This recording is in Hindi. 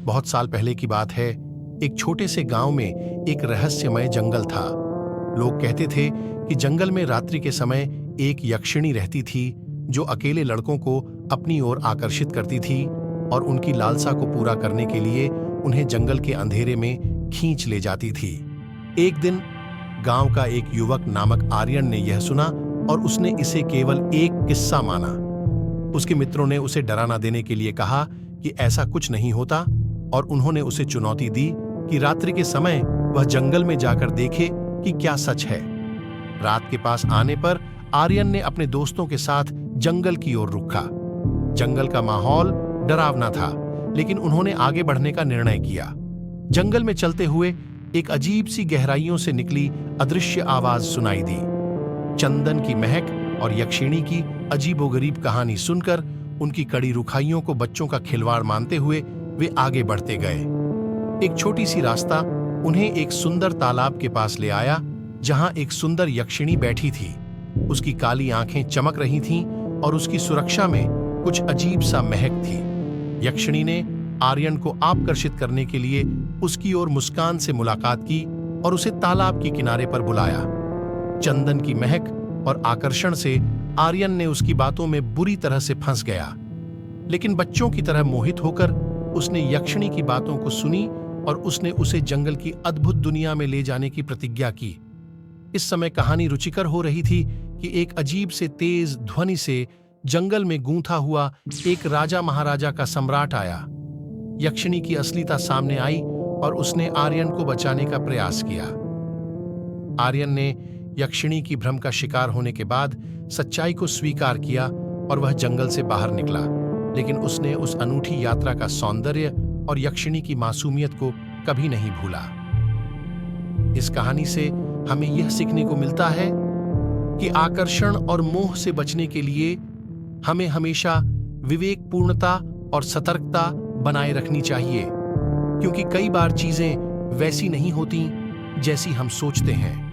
बहुत साल पहले की बात है। एक छोटे से गांव में एक रहस्यमय जंगल था। लोग कहते थे कि जंगल में रात्रि के समय एक यक्षिणी रहती थी जो अकेले लड़कों को अपनी ओर आकर्षित करती थी और उनकी लालसा को पूरा करने के लिए उन्हें जंगल के अंधेरे में खींच ले जाती थी। एक दिन गांव का एक युवक नामक आर्यन ने यह सुना और उसने इसे केवल एक किस्सा माना। उसके मित्रों ने उसे डराना देने के लिए कहा कि ऐसा कुछ नहीं होता और उन्होंने उसे चुनौती दी कि रात्रि के समय वह जंगल में जाकर देखे कि क्या सच है। रात के पास आने पर आर्यन ने अपने दोस्तों के साथ जंगल की ओर रुखा। जंगल का माहौल डरावना था, लेकिन उन्होंने आगे बढ़ने का निर्णय किया। जंगल में चलते हुए एक अजीब सी गहराइयों से निकली अदृश्य आवाज सुनाई दी। चंदन की महक और यक्षिणी की अजीबोगरीब कहानी सुनकर उनकी कड़ी रुखाइयों को बच्चों का खिलवाड़ मानते हुए वे आगे बढ़ते गए। एक छोटी सी रास्ता उन्हें एक सुंदर तालाब के पास ले आया, जहां एक सुंदर यक्षिणी बैठी थी। उसकी काली आंखें चमक रही थीं और उसकी सुरक्षा में कुछ अजीब सा महक थी। यक्षिणी ने आर्यन को आकर्षित करने के लिए उसकी ओर मुस्कान से मुलाकात की और उसे तालाब के किनारे पर बुलाया। चंदन की महक और आकर्षण से आर्यन ने उसकी बातों में बुरी तरह से फंस गया, लेकिन बच्चों की तरह मोहित होकर उसने यक्षिणी की बातों को सुनी और उसने उसे जंगल की अद्भुत दुनिया में ले जाने की प्रतिज्ञा की। इस समय कहानी रुचिकर हो रही थी कि एक अजीब से तेज ध्वनि से जंगल में गूंथा हुआ एक राजा महाराजा का सम्राट आया। यक्षिणी की असलियता सामने आई और उसने आर्यन को बचाने का प्रयास किया। आर्यन ने यक्षिणी की भ्रम का शिकार होने के बाद सच्चाई को स्वीकार किया और वह जंगल से बाहर निकला, लेकिन उसने उस अनूठी यात्रा का सौंदर्य और यक्षिणी की मासूमियत को कभी नहीं भूला। इस कहानी से हमें यह सीखने को मिलता है कि आकर्षण और मोह से बचने के लिए हमें हमेशा विवेकपूर्णता और सतर्कता बनाए रखनी चाहिए, क्योंकि कई बार चीजें वैसी नहीं होती जैसी हम सोचते हैं।